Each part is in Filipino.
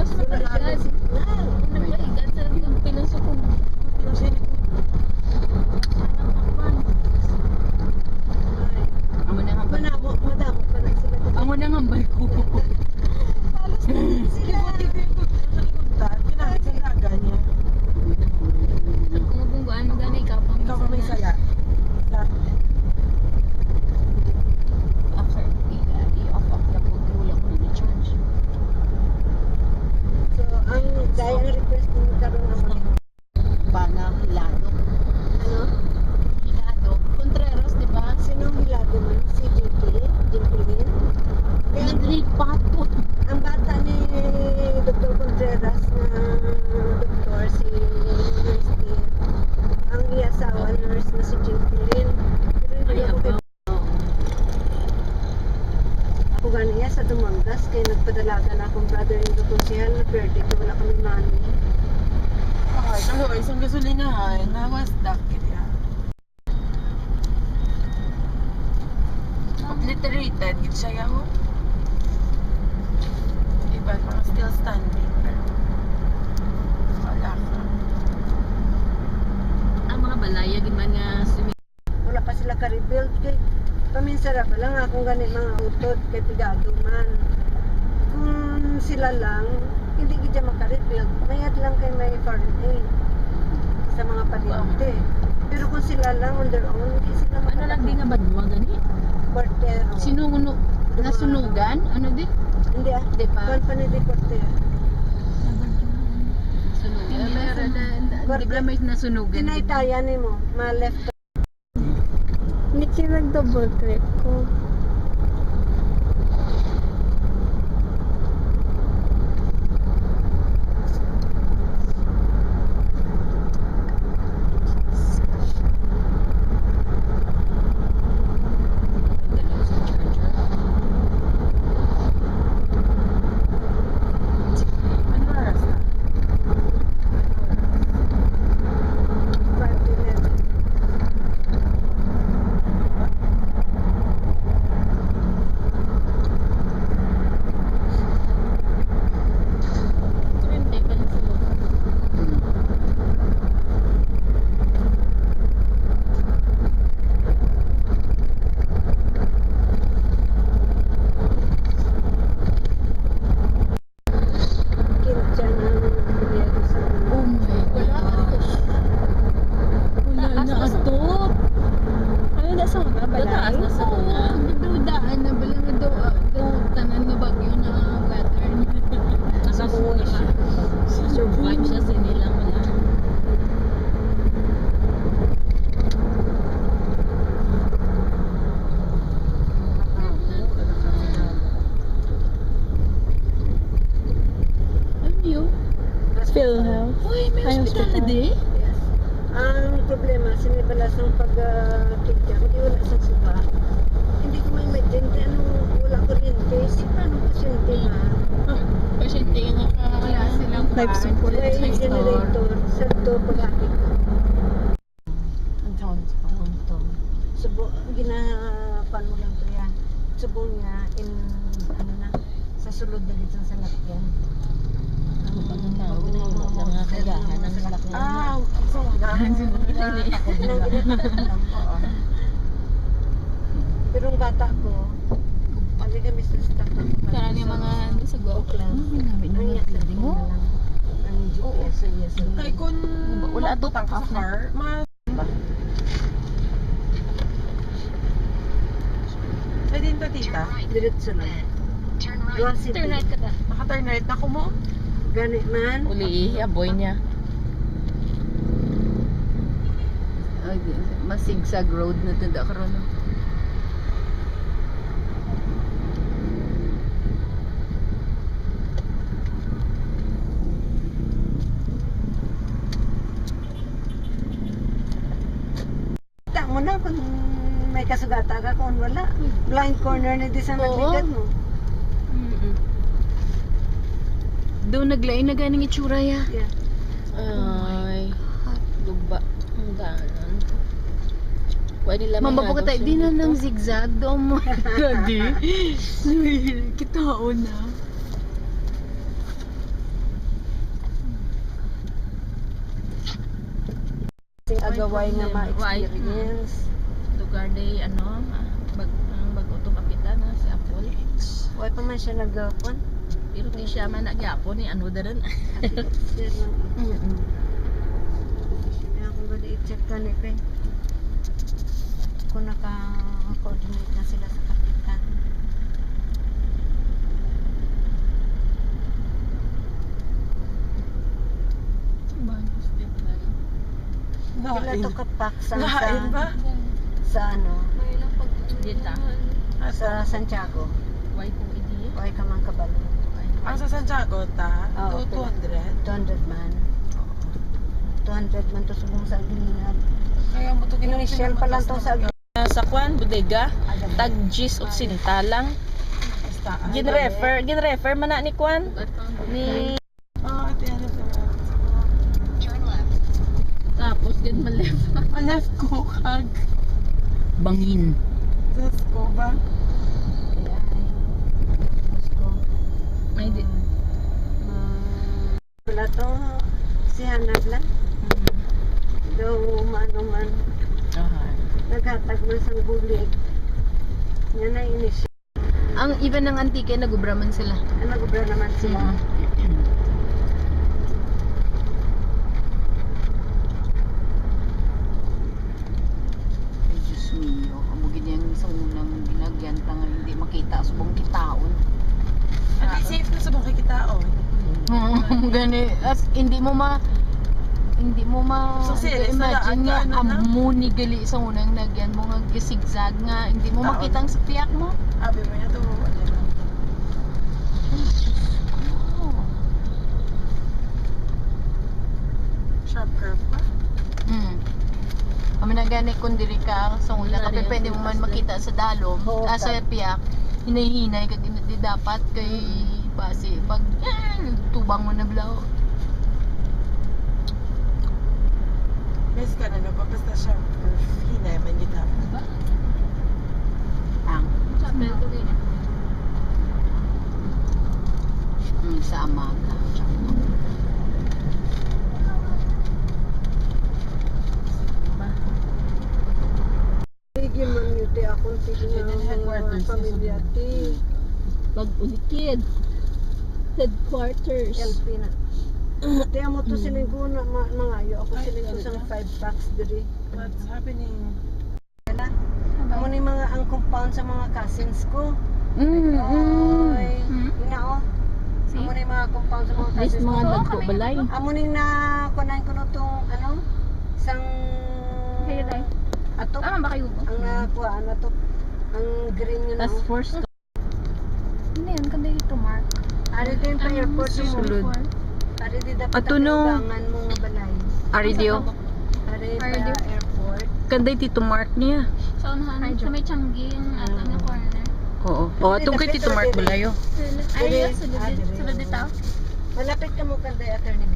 Tapos nakaligad. Nakaligad sa pinasok ko. Amo na nga Madamo pa na sila. Amo na nga barko. Halos sila. Ginamit sa laga niya. Kung mabunggaan mo gani ikaw pang Ikaw pa may sala. After i-off na po wala ko na charge. So, ang dahil ang request mo karoon naman. Bana Hilado. Ano? Hilado. Contreras, di ba? Sinong hilado man? Si JK? Jimplin? Hindi pato. Ang bata ni Dr. Contreras na doktor, si Nurse. Ang iasawa nurse na si Jimplin. Pero hindi Ay, ako aba. ako ganiya sa Dumangas kaya nagpadalaga na akong brother-in-law kong siya na pwede ko wala kami money. Ay, ano, isang gasolinahan, nawas-dak kaya. Obliterated, gid siya yaw. Iba, mga still standing, pero wala ka. Ang mga balaya gimana nga Wala pa sila ka-rebuild kay paminsara pa lang akong ganit mga utod kay pigado man. Kung sila lang, hindi gid maka-rebuild. Mayad lang kay may foreign aid sa mga paryente. Pero kung sila lang on their own, hindi sila ano lang di nga badwa gani? Portero. Sinuno nasunugan? Ano di? Hindi ah. Di pa. Kuwan pa ni di Portero. Sunugan. Meron na di ba may nasunugan? Tinaytaya ni mo, ma-left. Hindi kayo nag-double click ko. Ano oras na? 5 to 11. Kinsa na kuryado sa Oh my gosh. Wala na ato. Ano na sa mga Mataas balay? na sa una. Dudaan na bala nga do tanan nga bagyo na weather. Nasa buhay siya. Survive siya sa nila wala. Ano yun? PhilHealth. Uy, may Ay, hospital na hospital. di? Yes. Ang problema, sinibalas ng pag-kidya, hindi wala sa suba. Hindi ko ma-imagine, wala kuryente. Paano pasyente na? Pasyente nga ka. Wala silang Life support. May generator, sa to pag-akit ko. Ang sounds pa. Subo, ginapan mo lang to yan. Subo niya, ano na, sa sulod na dito sa lakyan. Mga kagahan ng lakyan. Ah, so Pero ang bata ko, pali kami sa stock ng Karang yung mga ano sa guwak lang. Ginamit Ang ng iyak na building mo. Ang GPS, yes. kay kun Wala to, butang ka sa half na. car, Pwede yun to, tita? Diretso lang. Roa City. ka ta. Naka-turn right na ko mo? Gani man. Uli, aboy niya. Ay, masigsag road na tanda karon. Kita mo na kung may kasugata ka kung wala. Blind corner na di sa Oo. nagligad mo. Doon naglain na ganing itsura ya. Yeah. Ay, luba. Ang daanan. Pwede lang mambapo ka tayo. Di na ng zigzag. Doon mo. Daddy. Kita na. gagaway nga ma-experience. Lugar day, ano, bago to kapitan na si Apple. Why pa man siya nagapon? Pero di siya man nagyapon ni ano daran. Kaya kung gano'n i-check ka ni Pe. Kung naka-coordinate na sila sa kapitan. Pila to kapak Lain ba? sa ano? Dita. Sa Santiago. Why kung ideya? Why ka man kabalo? Ang sa Santiago ta, Oo, 200. 200 man. 200 man to subong sa Gilinan. Kaya mo to Initial pa lang to sa Sa kwan, bodega, tag Gis Occidental lang. Ginrefer man na ni kwan. Ni Ate, ano to? tapos gid man left. Ang left ko, kag. Bangin. Diyos ko ba? May di. Wala to si Hanab lang. Daw umano man. Naghatag man sang bulig. Yan na inisyo. Ang even ng antike nagubraman sila. Nagubra naman sila. Ay, Diyos mio. Amo gini ang isang unang ginagyan nga hindi makita subong kitaon. Hindi safe na sa mga kikitaon. Gani as hindi mo ma So, serious na imagine daan nga ka, ano na? amo ni gali sa unang nagyan mo nga gisigzag nga hindi mo Taon. makita ang sapiak mo. Abi mo niya to. Ano na? Sharp curve ba? Kami na gani kung diri ka sa una Wala kapag rin, pwede mo man bukas makita sa dalom Oo, sa piyak hinay-hinay ka di dapat kay base pag tubang mo na blaw. Miss ka na no, basta sharp curve. Hinay man yun dapat. Ang sa amaga. Tigil man yun ti akong tigil Yun yung headquarters, pamilya yung ti Pag ulikid headquarters. LP na. Tiyan mo to siniguna mangayo ako sinigo sang 5 packs diri. What's happening? Kala. Amo ni mga ang compound sa mga cousins ko. Oy, ina oh. Amo ni mga compound sa mga At least cousins mga ko. dagko balay. Amo ning na kunan ko no tong ano sang ato. ba kayo? Ang nakuha ano to. Ang green yun Task oh. force to. Hindi yan, kanda dito, Mark. Ari din pa airport Sulod. Ari di dapat Ato no. ubangan mo nga balay. Aridio. Ari pa Ari di. airport. Kanday Tito Mark niya. Sa unahan, sa may Changi, yung ato na corner. Oo. O, atong kay Tito Mark balayo. Ay, Dire. Dire. sulod dito. Malapit ka mo kanday attorney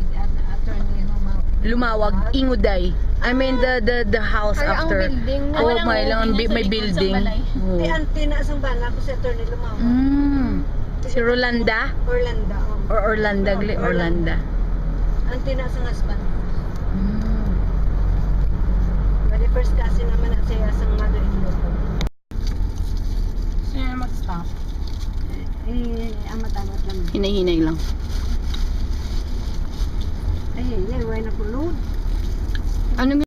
attorney Huma. Lumawag, Inguday. I mean the house Ay, ang after. building. Oh, Walang may lang building may sa likod building. sa balay. Oo. Ti auntie na sang bana ko si attorney Lumawa. Si Rolanda Orlando. Oh. or Orlanda gali Orlanda. Auntie na sang husband. Bali first kasi naman at siya sang mother-in-law ko. Sino na mag-stop? Amat-amat lang. Hinay-hinay lang. Ay, why na kulod? Ano